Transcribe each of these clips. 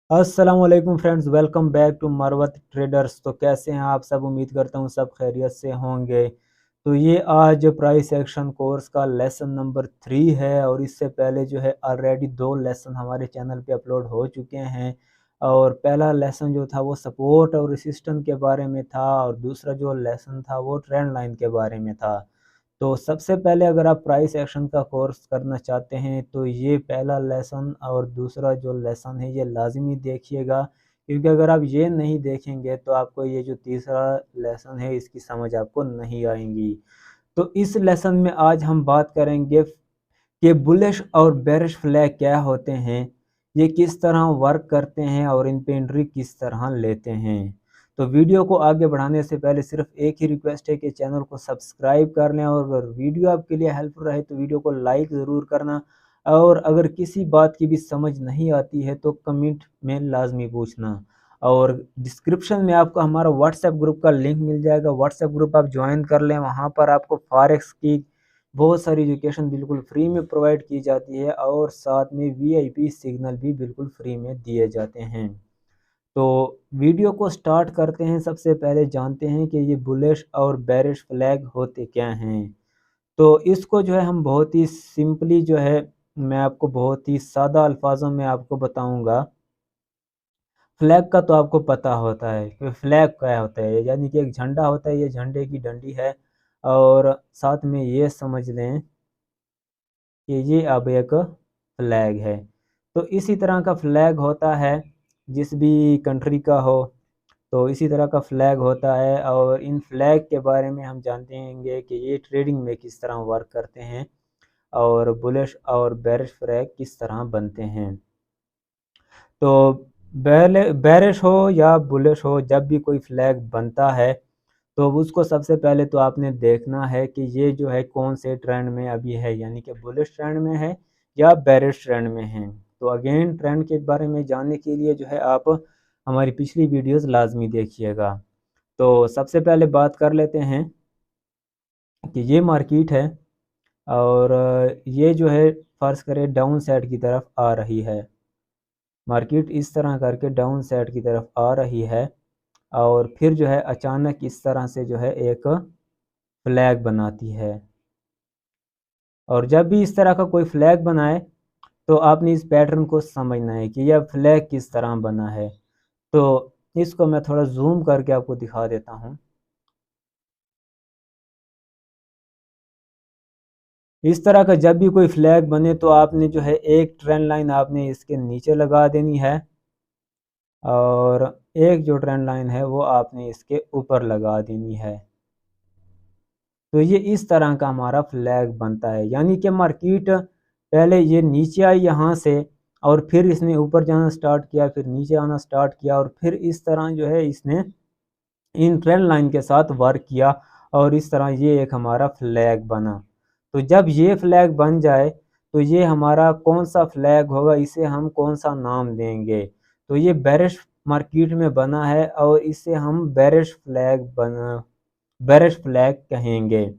अस्सलाम वालेकुम friends, welcome back to Marwat traders. तो कैसे हैं आप सब? उम्मीद करता हूँ सब खैरियत से होंगे। तो ये आज प्राइस एक्शन कोर्स का लेसन नंबर 3 है और इससे पहले जो है ऑलरेडी 2 लेसन हमारे चैनल पे अपलोड हो चुके हैं। और पहला लेसन जो था वो सपोर्ट और रेसिस्टेंस के बारे में था और दूसरा जो लेसन था वो ट्रेंड लाइन के बारे में था। तो सबसे पहले अगर आप प्राइस एक्शन का कोर्स करना चाहते हैं तो ये पहला लेसन और दूसरा जो लेसन है ये लाज़मी देखिएगा, क्योंकि अगर आप ये नहीं देखेंगे तो आपको ये जो तीसरा लेसन है इसकी समझ आपको नहीं आएगी। तो इस लेसन में आज हम बात करेंगे कि बुलिश और बेरिश फ्लैग क्या होते हैं, ये किस तरह वर्क करते हैं और इन पे एंट्री किस तरह लेते हैं। तो वीडियो को आगे बढ़ाने से पहले सिर्फ एक ही रिक्वेस्ट है कि चैनल को सब्सक्राइब कर लें और अगर वीडियो आपके लिए हेल्पफुल रहे तो वीडियो को लाइक ज़रूर करना। और अगर किसी बात की भी समझ नहीं आती है तो कमेंट में लाजमी पूछना। और डिस्क्रिप्शन में आपको हमारा व्हाट्सएप ग्रुप का लिंक मिल जाएगा, व्हाट्सएप ग्रुप आप ज्वाइन कर लें। वहाँ पर आपको फॉरेक्स की बहुत सारी एजुकेशन बिल्कुल फ्री में प्रोवाइड की जाती है और साथ में वीआईपी सिग्नल भी बिल्कुल फ्री में दिए जाते हैं। तो वीडियो को स्टार्ट करते हैं। सबसे पहले जानते हैं कि ये बुलिश और बेरिश फ्लैग होते क्या हैं। तो इसको जो है हम बहुत ही सिंपली जो है मैं आपको बहुत ही सादा अल्फाजों में आपको बताऊंगा। फ्लैग का तो आपको पता होता है कि फ्लैग क्या होता है, यानी कि एक झंडा होता है, ये झंडे की डंडी है। और साथ में ये समझ लें कि ये अब एक फ्लैग है। तो इसी तरह का फ्लैग होता है जिस भी कंट्री का हो, तो इसी तरह का फ्लैग होता है। और इन फ्लैग के बारे में हम जानते हैं कि ये ट्रेडिंग में किस तरह वर्क करते हैं और बुलिश और बेरिश फ्लैग किस तरह बनते हैं। तो बेरिश हो या बुलिश हो, जब भी कोई फ्लैग बनता है तो उसको सबसे पहले तो आपने देखना है कि ये जो है कौन से ट्रेंड में अभी है, यानी कि बुलिश ट्रेंड में है या बेरिश ट्रेंड में है। तो अगेन ट्रेंड के बारे में जानने के लिए जो है आप हमारी पिछली वीडियोस लाजमी देखिएगा। तो सबसे पहले बात कर लेते हैं कि ये मार्केट है और ये जो है फर्ज करें डाउन साइड की तरफ आ रही है। मार्केट इस तरह करके डाउन साइड की तरफ आ रही है और फिर जो है अचानक इस तरह से जो है एक फ्लैग बनाती है। और जब भी इस तरह का कोई फ्लैग बनाए तो आपने इस पैटर्न को समझना है कि यह फ्लैग किस तरह बना है। तो इसको मैं थोड़ा जूम करके आपको दिखा देता हूँ। इस तरह का जब भी कोई फ्लैग बने तो आपने जो है एक ट्रेंड लाइन आपने इसके नीचे लगा देनी है और एक जो ट्रेंड लाइन है वो आपने इसके ऊपर लगा देनी है। तो ये इस तरह का हमारा फ्लैग बनता है, यानी कि मार्केट पहले ये नीचे आई यहाँ से और फिर इसने ऊपर जाना स्टार्ट किया, फिर नीचे आना स्टार्ट किया और फिर इस तरह जो है इसने इन ट्रेंड लाइन के साथ वर्क किया और इस तरह ये एक हमारा फ्लैग बना। तो जब ये फ्लैग बन जाए तो ये हमारा कौन सा फ्लैग होगा, इसे हम कौन सा नाम देंगे। तो ये बेरिश मार्केट में बना है और इसे हम बेरिश फ्लैग कहेंगे।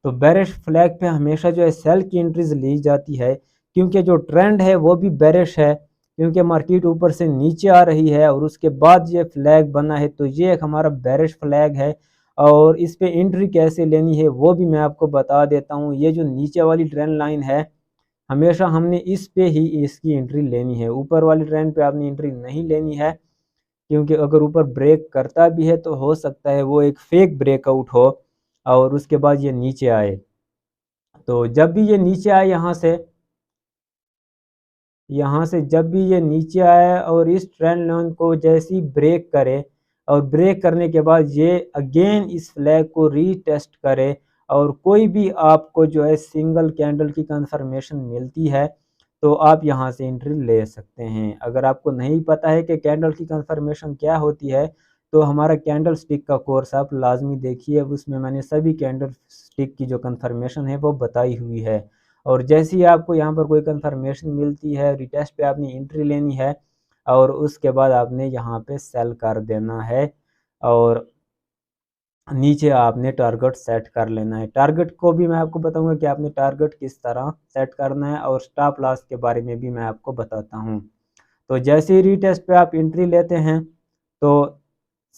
तो बेरिश फ्लैग पे हमेशा जो है सेल की एंट्रीज ली जाती है, क्योंकि जो ट्रेंड है वो भी बेरिश है, क्योंकि मार्केट ऊपर से नीचे आ रही है और उसके बाद ये फ्लैग बना है। तो ये एक हमारा बेरिश फ्लैग है और इस पे एंट्री कैसे लेनी है वो भी मैं आपको बता देता हूँ। ये जो नीचे वाली ट्रेंड लाइन है हमेशा हमने इस पे ही इसकी एंट्री लेनी है, ऊपर वाली ट्रेंड पे आपने एंट्री नहीं लेनी है, क्योंकि अगर ऊपर ब्रेक करता भी है तो हो सकता है वो एक फेक ब्रेकआउट हो और उसके बाद ये नीचे आए। तो जब भी ये नीचे आए यहाँ से जब भी ये नीचे आए और इस ट्रेंड लाइन को जैसी ब्रेक करे और ब्रेक करने के बाद ये अगेन इस फ्लैग को रीटेस्ट करे और कोई भी आपको जो है सिंगल कैंडल की कंफर्मेशन मिलती है तो आप यहाँ से एंट्री ले सकते हैं। अगर आपको नहीं पता है कि कैंडल की कंफर्मेशन क्या होती है तो हमारा कैंडल स्टिक का कोर्स आप लाजमी देखिए, उसमें मैंने सभी कैंडल स्टिक की जो कंफर्मेशन है वो बताई हुई है। और जैसे ही आपको यहाँ पर कोई कंफर्मेशन मिलती है रिटेस्ट पे आपने एंट्री लेनी है और उसके बाद आपने यहाँ पे सेल कर देना है और नीचे आपने टारगेट सेट कर लेना है। टारगेट को भी मैं आपको बताऊंगा कि आपने टारगेट किस तरह सेट करना है और स्टॉप लॉस के बारे में भी मैं आपको बताता हूँ। तो जैसे ही रीटेस्ट पे आप एंट्री लेते हैं तो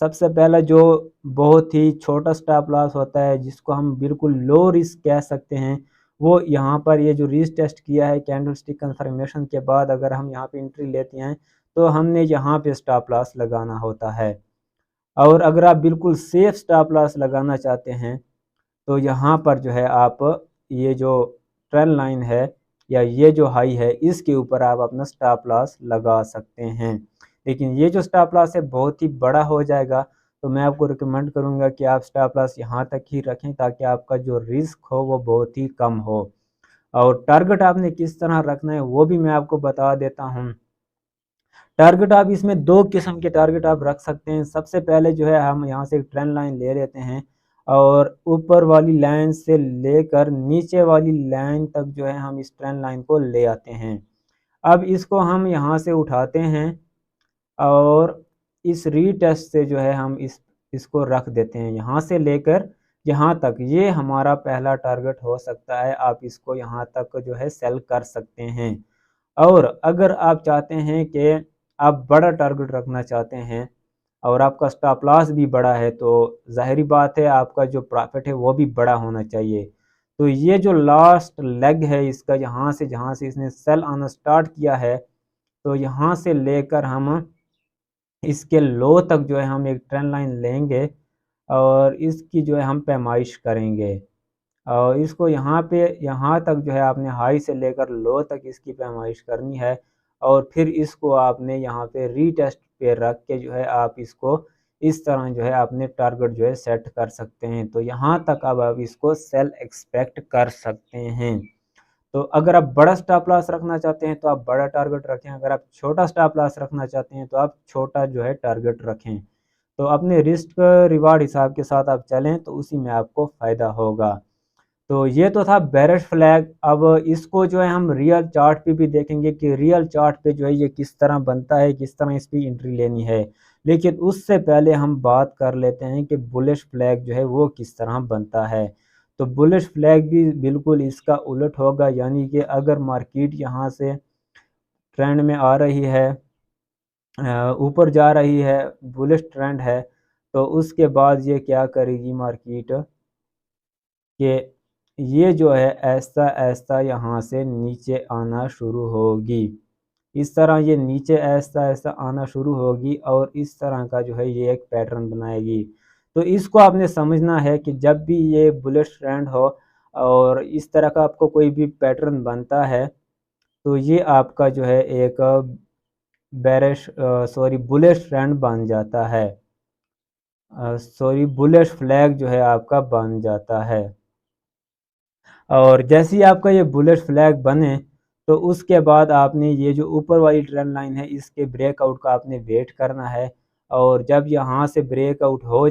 सबसे पहला जो बहुत ही छोटा स्टॉप लॉस होता है, जिसको हम बिल्कुल लो रिस्क कह सकते हैं, वो यहाँ पर ये जो रीटेस्ट किया है कैंडलस्टिक कंफर्मेशन के बाद अगर हम यहाँ पे एंट्री लेते हैं तो हमने यहाँ पे स्टॉप लॉस लगाना होता है। और अगर आप बिल्कुल सेफ स्टॉप लॉस लगाना चाहते हैं तो यहाँ पर जो है आप ये जो ट्रेंड लाइन है या ये जो हाई है इसके ऊपर आप अपना स्टॉप लॉस लगा सकते हैं। लेकिन ये जो स्टॉप लॉस है बहुत ही बड़ा हो जाएगा, तो मैं आपको रिकमेंड करूँगा कि आप स्टॉप लॉस यहाँ तक ही रखें ताकि आपका जो रिस्क हो वो बहुत ही कम हो। और टारगेट आपने किस तरह रखना है वो भी मैं आपको बता देता हूँ। टारगेट आप इसमें 2 किस्म के टारगेट आप रख सकते हैं। सबसे पहले जो है हम यहाँ से एक ट्रेंड लाइन ले लेते हैं और ऊपर वाली लाइन से लेकर नीचे वाली लाइन तक जो है हम इस ट्रेंड लाइन को ले आते हैं। अब इसको हम यहाँ से उठाते हैं और इस रीटेस्ट से जो है हम इसको रख देते हैं। यहाँ से लेकर यहाँ तक ये हमारा पहला टारगेट हो सकता है। आप इसको यहाँ तक जो है सेल कर सकते हैं। और अगर आप चाहते हैं कि आप बड़ा टारगेट रखना चाहते हैं और आपका स्टॉप लॉस भी बड़ा है तो ज़ाहिरी बात है आपका जो प्रॉफिट है वो भी बड़ा होना चाहिए। तो ये जो लास्ट लेग है इसका, यहाँ से जहाँ से इसने सेल आना स्टार्ट किया है तो यहाँ से लेकर हम इसके लो तक जो है हम एक ट्रेंड लाइन लेंगे और इसकी जो है हम पैमाइश करेंगे। और इसको यहाँ तक जो है आपने हाई से लेकर लो तक इसकी पैमाइश करनी है और फिर इसको आपने यहाँ पे रीटेस्ट पे रख के जो है आप इसको इस तरह जो है अपने टारगेट जो है सेट कर सकते हैं। तो यहाँ तक अब आप इसको सेल एक्सपेक्ट कर सकते हैं। तो अगर आप बड़ा स्टॉप लॉस रखना चाहते हैं तो आप बड़ा टारगेट रखें, अगर आप छोटा स्टॉप लॉस रखना चाहते हैं तो आप छोटा जो है टारगेट रखें। तो अपने रिस्क रिवार्ड हिसाब के साथ आप चलें तो उसी में आपको फ़ायदा होगा। तो ये तो था बेरिश फ्लैग। अब इसको जो है हम रियल चार्ट पे भी देखेंगे कि रियल चार्ट पे जो है ये किस तरह बनता है, किस तरह इसकी एंट्री लेनी है। लेकिन उससे पहले हम बात कर लेते हैं कि बुलिश फ्लैग जो है वो किस तरह बनता है। तो बुलिश फ्लैग भी बिल्कुल इसका उलट होगा, यानी कि अगर मार्केट यहाँ से ट्रेंड में आ रही है, ऊपर जा रही है, बुलिश ट्रेंड है, तो उसके बाद ये क्या करेगी मार्केट कि ये जो है ऐसा-ऐसा यहाँ से नीचे आना शुरू होगी। इस तरह ये नीचे ऐसा-ऐसा आना शुरू होगी और इस तरह का जो है ये एक पैटर्न बनाएगी। तो इसको आपने समझना है कि जब भी ये बुलिश ट्रेंड हो और इस तरह का आपको कोई भी पैटर्न बनता है, तो ये आपका जो है एक बुलिश ट्रेंड बन जाता है। बुलिश फ्लैग जो है आपका बन जाता है। और जैसे ही आपका ये बुलिश फ्लैग बने तो उसके बाद आपने ये जो ऊपर वाली ट्रेंड लाइन है इसके ब्रेकआउट का आपने वेट करना है। और जब यहाँ से ब्रेकआउट हो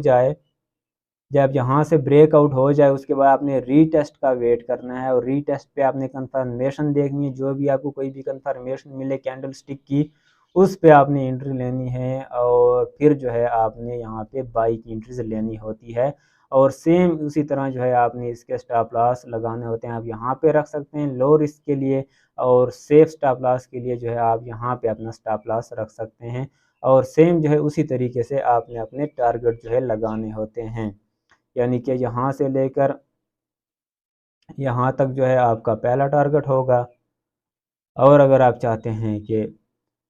जाए उसके बाद आपने रीटेस्ट का वेट करना है और रीटेस्ट पे आपने कंफर्मेशन देखनी है। जो भी आपको कोई भी कंफर्मेशन मिले कैंडल स्टिक की, उस पे आपने एंट्री लेनी है और फिर जो है आपने यहाँ पे बाई की एंट्रीज लेनी होती है। और सेम उसी तरह जो है आपने इसके स्टॉप लॉस लगाने होते हैं। आप यहाँ पे रख सकते हैं लो रिस्क के लिए और सेफ स्टॉप लॉस के लिए जो है आप यहाँ पे अपना स्टॉप लॉस रख सकते हैं। और सेम जो है उसी तरीके से आपने अपने टारगेट जो है लगाने होते हैं, यानी कि यहाँ से लेकर यहाँ तक जो है आपका पहला टारगेट होगा। और अगर आप चाहते हैं कि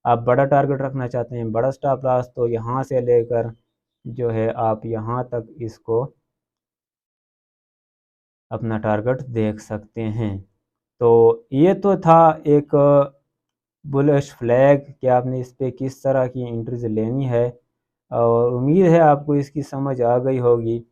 आप बड़ा टारगेट रखना चाहते हैं, बड़ा स्टॉप लॉस, तो यहाँ से लेकर जो है आप यहाँ तक इसको अपना टारगेट देख सकते हैं। तो ये तो था एक बुलिश फ्लैग कि आपने इस पे किस तरह की एंट्रीज लेनी है और उम्मीद है आपको इसकी समझ आ गई होगी।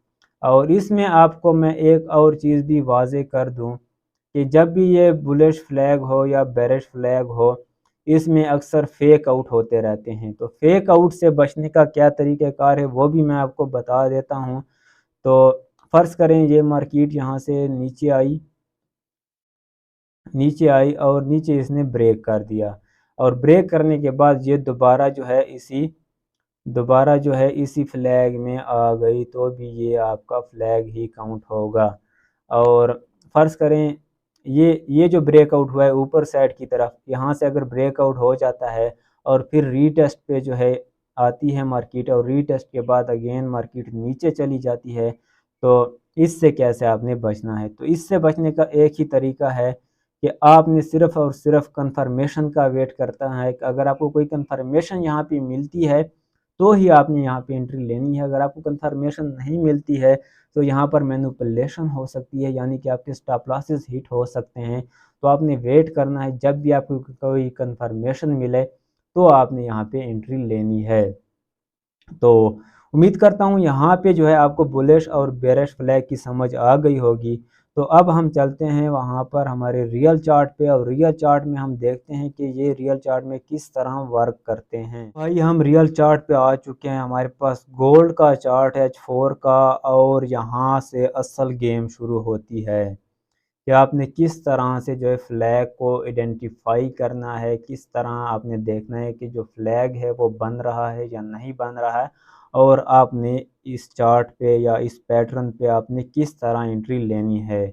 और इसमें आपको मैं एक और चीज़ भी वाज़ेह कर दूं कि जब भी ये बुलिश फ्लैग हो या बेरिश फ्लैग हो, इसमें अक्सर फेक आउट होते रहते हैं। तो फेक आउट से बचने का क्या तरीक़ाकार है वो भी मैं आपको बता देता हूँ। तो फ़र्ज़ करें ये मार्केट यहाँ से नीचे आई और नीचे इसने ब्रेक कर दिया और ब्रेक करने के बाद ये दोबारा जो है इसी फ्लैग में आ गई तो भी ये आपका फ्लैग ही काउंट होगा। और फ़र्ज़ करें ये जो ब्रेकआउट हुआ है ऊपर साइड की तरफ, यहाँ से अगर ब्रेकआउट हो जाता है और फिर रीटेस्ट पे जो है आती है मार्केट, और रीटेस्ट के बाद अगेन मार्केट नीचे चली जाती है। तो इससे कैसे आपने बचना है? तो इससे बचने का एक ही तरीका है कि आपने सिर्फ़ और सिर्फ़ कन्फर्मेशन का वेट करता है कि अगर आपको कोई कन्फर्मेशन यहाँ पे मिलती है, तो ही आपने यहाँ पे एंट्री लेनी है। अगर आपको कन्फर्मेशन नहीं मिलती है, तो यहाँ पर मैनिपुलेशन हो सकती है, यानी कि आपके स्टॉप लॉसेस हिट हो सकते हैं। तो आपने वेट करना है, जब भी आपको कोई कन्फर्मेशन मिले, तो आपने यहाँ पे एंट्री लेनी है। तो उम्मीद करता हूँ यहाँ पे जो है आपको बुलिश और बेरिश फ्लैग की समझ आ गई होगी। तो अब हम चलते हैं वहाँ पर हमारे रियल चार्ट पे, और रियल चार्ट में हम देखते हैं कि ये रियल चार्ट में किस तरह वर्क करते हैं। भाई हम रियल चार्ट पे आ चुके हैं, हमारे पास गोल्ड का चार्ट है H4 का, और यहाँ से असल गेम शुरू होती है कि आपने किस तरह से जो है फ्लैग को आइडेंटिफाई करना है, किस तरह आपने देखना है कि जो फ्लैग है वो बन रहा है या नहीं बन रहा है, और आपने इस चार्ट पे या इस पैटर्न पे आपने किस तरह एंट्री लेनी है।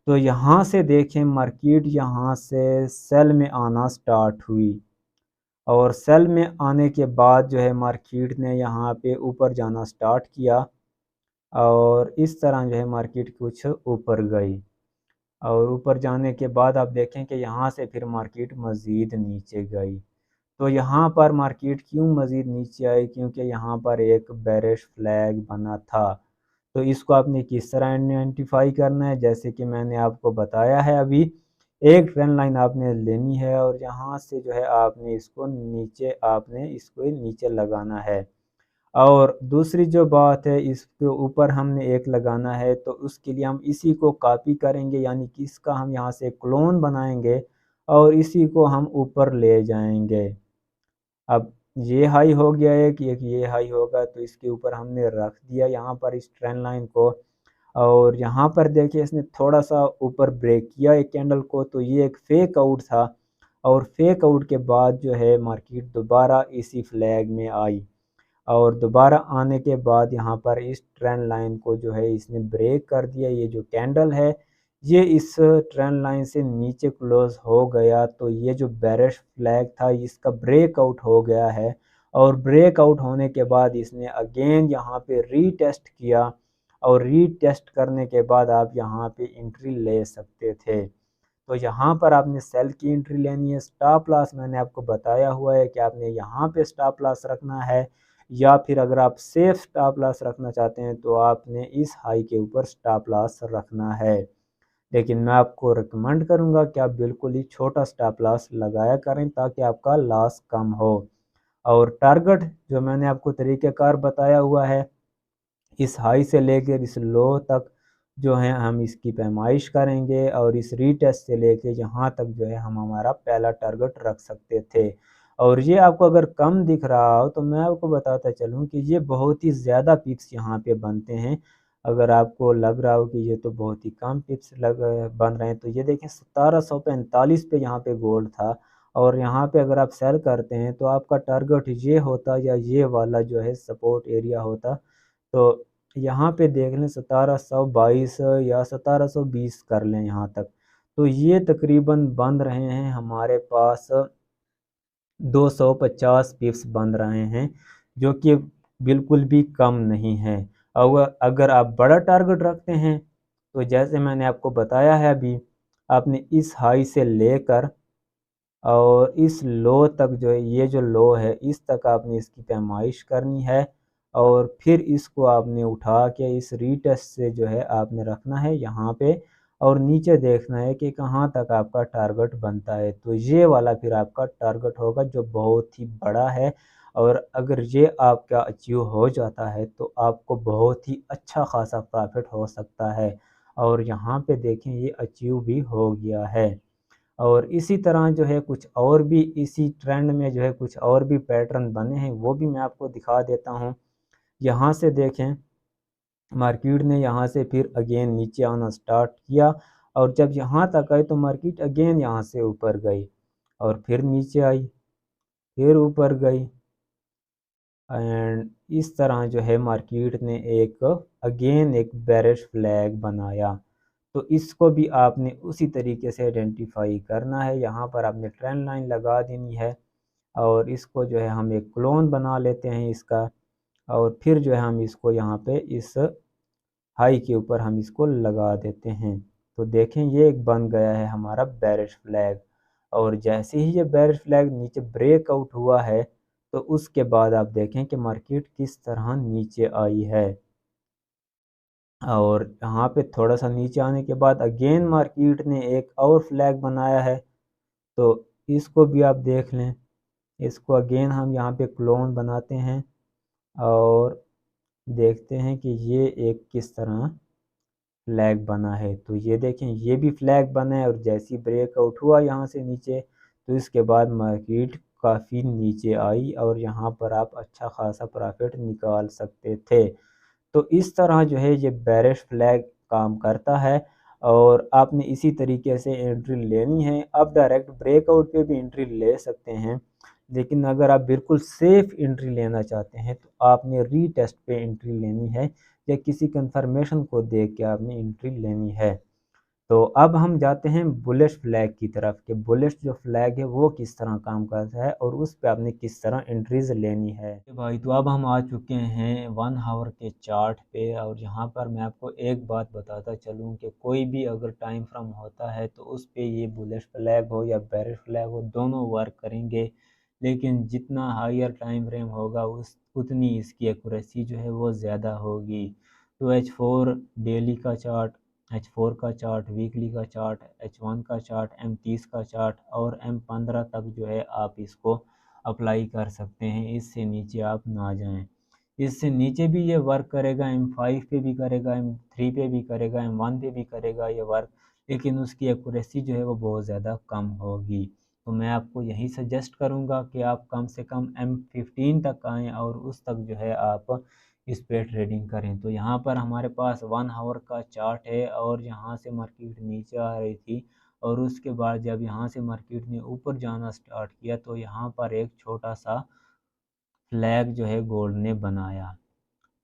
तो यहाँ से देखें मार्केट यहाँ से सेल में आना स्टार्ट हुई, और सेल में आने के बाद जो है मार्केट ने यहाँ पे ऊपर जाना स्टार्ट किया, और इस तरह जो है मार्केट कुछ ऊपर गई, और ऊपर जाने के बाद आप देखें कि यहाँ से फिर मार्केट मज़ीद नीचे गई। तो यहाँ पर मार्केट क्यों मज़ीद नीचे आई? क्योंकि यहाँ पर एक बेरिश फ्लैग बना था। तो इसको आपने किस तरह आइडेंटिफाई करना है? जैसे कि मैंने आपको बताया है अभी, एक ट्रेंड लाइन आपने लेनी है, और यहाँ से जो है आपने इसको नीचे लगाना है। और दूसरी जो बात है, इसके ऊपर हमने एक लगाना है, तो उसके लिए हम इसी को कॉपी करेंगे, यानी कि इसका हम यहाँ से क्लोन बनाएंगे और इसी को हम ऊपर ले जाएंगे। अब ये हाई हो गया है कि एक ये हाई होगा, तो इसके ऊपर हमने रख दिया यहाँ पर इस ट्रेंड लाइन को, और यहाँ पर देखिए इसने थोड़ा सा ऊपर ब्रेक किया एक कैंडल को, तो ये एक फेक आउट था, और फेक आउट के बाद जो है मार्केट दोबारा इसी फ्लैग में आई, और दोबारा आने के बाद यहाँ पर इस ट्रेंड लाइन को जो है इसने ब्रेक कर दिया। ये जो कैंडल है ये इस ट्रेंड लाइन से नीचे क्लोज हो गया, तो ये जो बेरिश फ्लैग था इसका ब्रेकआउट हो गया है, और ब्रेकआउट होने के बाद इसने अगेन यहाँ पे रीटेस्ट किया, और रीटेस्ट करने के बाद आप यहाँ पे एंट्री ले सकते थे। तो यहाँ पर आपने सेल की एंट्री लेनी है। स्टॉप लॉस मैंने आपको बताया हुआ है कि आपने यहाँ पे स्टॉप लॉस रखना है, या फिर अगर आप सेफ स्टॉप लॉस रखना चाहते हैं तो आपने इस हाई के ऊपर स्टॉप लॉस रखना है। लेकिन मैं आपको रिकमेंड करूँगा कि आप बिल्कुल ही छोटा स्टॉप लॉस लगाया करें ताकि आपका लॉस कम हो। और टारगेट जो मैंने आपको तरीक़ेकार बताया हुआ है, इस हाई से लेकर इस लो तक जो है हम इसकी पैमाइश करेंगे, और इस रीटेस्ट से लेके यहाँ तक जो है हम हमारा पहला टारगेट रख सकते थे। और ये आपको अगर कम दिख रहा हो तो मैं आपको बताता चलूँ कि ये बहुत ही ज़्यादा पिप्स यहाँ पे बनते हैं। अगर आपको लग रहा हो कि ये तो बहुत ही कम पिप्स बन रहे हैं, तो ये देखें 1745 पे यहाँ पे गोल्ड था, और यहाँ पे अगर आप सेल करते हैं तो आपका टारगेट ये होता या ये वाला जो है सपोर्ट एरिया होता। तो यहाँ पे देख लें 1722 या 1720 कर लें यहाँ तक। तो ये तकरीबन बन रहे हैं हमारे पास 250 पिप्स बन रहे हैं, जो कि बिल्कुल भी कम नहीं है। और अगर आप बड़ा टारगेट रखते हैं, तो जैसे मैंने आपको बताया है अभी, आपने इस हाई से लेकर और इस लो तक जो है, ये जो लो है इस तक आपने इसकी पैमाइश करनी है, और फिर इसको आपने उठा के इस रीटेस्ट से जो है आपने रखना है यहाँ पे, और नीचे देखना है कि कहाँ तक आपका टारगेट बनता है। तो ये वाला फिर आपका टारगेट होगा जो बहुत ही बड़ा है, और अगर ये आपका अचीव हो जाता है तो आपको बहुत ही अच्छा खासा प्रॉफिट हो सकता है। और यहाँ पे देखें ये अचीव भी हो गया है। और इसी तरह जो है कुछ और भी इसी ट्रेंड में जो है कुछ और भी पैटर्न बने हैं, वो भी मैं आपको दिखा देता हूँ। यहाँ से देखें मार्केट ने यहाँ से फिर अगेन नीचे आना स्टार्ट किया, और जब यहाँ तक आई तो मार्केट अगेन यहाँ से ऊपर गई, और फिर नीचे आई, फिर ऊपर गई, एंड इस तरह जो है मार्केट ने एक बेरिश फ्लैग बनाया। तो इसको भी आपने उसी तरीके से आइडेंटिफाई करना है। यहाँ पर आपने ट्रेंड लाइन लगा देनी है, और इसको जो है हम एक क्लोन बना लेते हैं इसका, और फिर जो है हम इसको यहाँ पे इस हाई के ऊपर हम इसको लगा देते हैं। तो देखें ये एक बन गया है हमारा बेरिश फ्लैग। और जैसे ही ये बेरिश फ्लैग नीचे ब्रेकआउट हुआ है तो उसके बाद आप देखें कि मार्केट किस तरह नीचे आई है। और यहाँ पे थोड़ा सा नीचे आने के बाद अगेन मार्केट ने एक और फ्लैग बनाया है, तो इसको भी आप देख लें। इसको अगेन हम यहाँ पे क्लोन बनाते हैं और देखते हैं कि ये एक किस तरह फ्लैग बना है। तो ये देखें ये भी फ्लैग बना है, और जैसी ब्रेकआउट हुआ यहाँ से नीचे तो इसके बाद मार्केट काफ़ी नीचे आई और यहाँ पर आप अच्छा खासा प्रॉफिट निकाल सकते थे। तो इस तरह जो है ये बेरिश फ्लैग काम करता है, और आपने इसी तरीके से एंट्री लेनी है। आप डायरेक्ट ब्रेकआउट पे भी एंट्री ले सकते हैं, लेकिन अगर आप बिल्कुल सेफ एंट्री लेना चाहते हैं तो आपने रीटेस्ट पे एंट्री लेनी है, या किसी कंफर्मेशन को देख के आपने एंट्री लेनी है। तो अब हम जाते हैं बुलिश फ्लैग की तरफ, कि बुलिश जो फ्लैग है वो किस तरह काम करता है और उस पे आपने किस तरह एंट्रीज लेनी है। भाई तो अब हम आ चुके हैं 1 आवर के चार्ट पे, और यहाँ पर मैं आपको एक बात बताता चलूँ कि कोई भी अगर टाइम फ्रेम होता है तो उस पे ये बुलिश फ्लैग हो या बेरिश फ्लैग हो दोनों वर्क करेंगे, लेकिन जितना हायर टाइम फ्रेम होगा उस उतनी इसकी एक्यूरेसी जो है वो ज़्यादा होगी। तो H4 डेली का चार्ट, H4 का चार्ट, वीकली का चार्ट, H1 का चार्ट, M30 का चार्ट और M15 तक जो है आप इसको अप्लाई कर सकते हैं। इससे नीचे आप ना जाएं। इससे नीचे भी ये वर्क करेगा, M5 पे भी करेगा, M3 पे भी करेगा, M1 पे भी करेगा ये वर्क, लेकिन उसकी एक्यूरेसी जो है वो बहुत ज़्यादा कम होगी। तो मैं आपको यही सजेस्ट करूँगा कि आप कम से कम M15 तक आएँ और उस तक जो है आप इस पे ट्रेडिंग करें। तो यहाँ पर हमारे पास 1 आवर का चार्ट है, और यहाँ से मार्केट नीचे आ रही थी, और उसके बाद जब यहाँ से मार्केट ने ऊपर जाना स्टार्ट किया तो यहाँ पर एक छोटा सा फ्लैग जो है गोल्ड ने बनाया।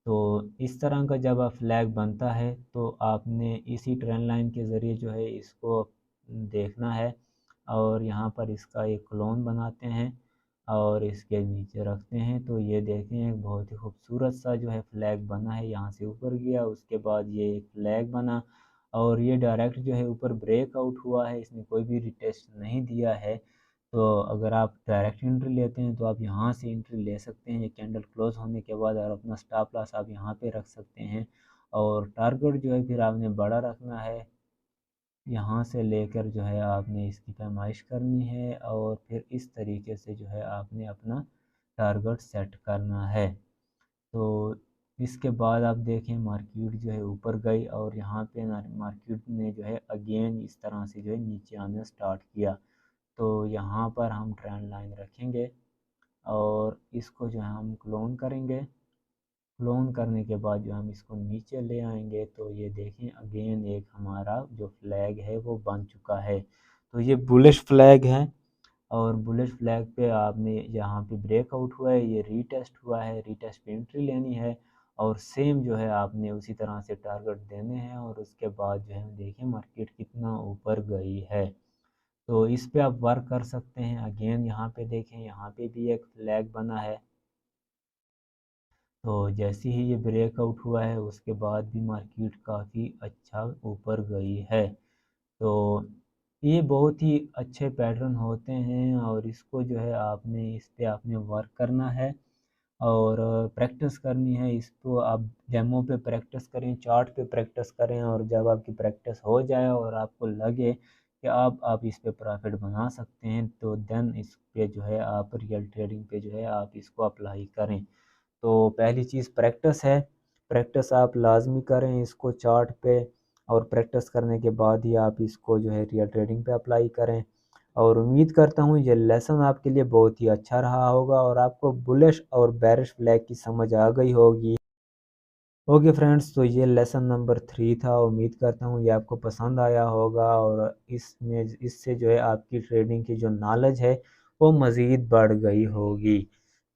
तो इस तरह का जब आप फ्लैग बनता है तो आपने इसी ट्रेंड लाइन के ज़रिए जो है इसको देखना है, और यहाँ पर इसका एक क्लोन बनाते हैं और इसके नीचे रखते हैं। तो ये देखें एक बहुत ही खूबसूरत सा जो है फ्लैग बना है, यहाँ से ऊपर गया उसके बाद ये एक फ्लैग बना, और ये डायरेक्ट जो है ऊपर ब्रेकआउट हुआ है, इसने कोई भी रिटेस्ट नहीं दिया है। तो अगर आप डायरेक्ट एंट्री लेते हैं तो आप यहाँ से एंट्री ले सकते हैं, ये कैंडल क्लोज होने के बाद, और अपना स्टॉप लॉस आप यहाँ पे रख सकते हैं। और टारगेट जो है फिर आपने बड़ा रखना है, यहाँ से लेकर जो है आपने इसकी पैमाइश करनी है, और फिर इस तरीके से जो है आपने अपना टारगेट सेट करना है। तो इसके बाद आप देखें मार्केट जो है ऊपर गई, और यहाँ पे मार्केट ने जो है अगेन इस तरह से जो है नीचे आना स्टार्ट किया। तो यहाँ पर हम ट्रेंड लाइन रखेंगे और इसको जो है हम क्लोन करेंगे। क्लोन करने के बाद जो हम इसको नीचे ले आएंगे तो ये देखें अगेन एक हमारा जो फ्लैग है वो बन चुका है। तो ये बुलिश फ्लैग है, और बुलिश फ्लैग पे आपने यहाँ पे ब्रेकआउट हुआ है, ये रीटेस्ट हुआ है, रीटेस्ट पे एंट्री लेनी है, और सेम जो है आपने उसी तरह से टारगेट देने हैं, और उसके बाद जो है देखें मार्केट कितना ऊपर गई है। तो इस पे आप वर्क कर सकते हैं। अगेन यहाँ पे देखें, यहाँ पे भी एक फ्लैग बना है। तो जैसे ही ये ब्रेकआउट हुआ है उसके बाद भी मार्केट काफ़ी अच्छा ऊपर गई है। तो ये बहुत ही अच्छे पैटर्न होते हैं, और इसको जो है आपने इस पे आपने वर्क करना है और प्रैक्टिस करनी है। इसको आप डेमो पे प्रैक्टिस करें, चार्ट पे प्रैक्टिस करें, और जब आपकी प्रैक्टिस हो जाए और आपको लगे कि आप इस पे प्रॉफिट बना सकते हैं तो देन इस पे जो है आप रियल ट्रेडिंग पे जो है आप इसको अप्लाई करें। तो पहली चीज़ प्रैक्टिस है, प्रैक्टिस आप लाजमी करें इसको चार्ट पे, और प्रैक्टिस करने के बाद ही आप इसको जो है रियल ट्रेडिंग पे अप्लाई करें। और उम्मीद करता हूँ ये लेसन आपके लिए बहुत ही अच्छा रहा होगा, और आपको बुलिश और बेरिश फ्लैग की समझ आ गई होगी। ओके फ्रेंड्स, तो ये लेसन नंबर 3 था। उम्मीद करता हूँ ये आपको पसंद आया होगा, और इसमें इससे जो है आपकी ट्रेडिंग की जो नॉलेज है वो मज़ीद बढ़ गई होगी।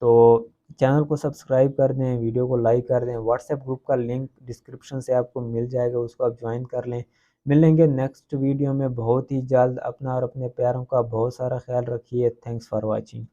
तो चैनल को सब्सक्राइब कर दें, वीडियो को लाइक कर दें, व्हाट्सएप ग्रुप का लिंक डिस्क्रिप्शन से आपको मिल जाएगा, उसको आप ज्वाइन कर लें। मिलेंगे नेक्स्ट वीडियो में बहुत ही जल्द। अपना और अपने प्यारों का बहुत सारा ख्याल रखिए। Thanks for watching.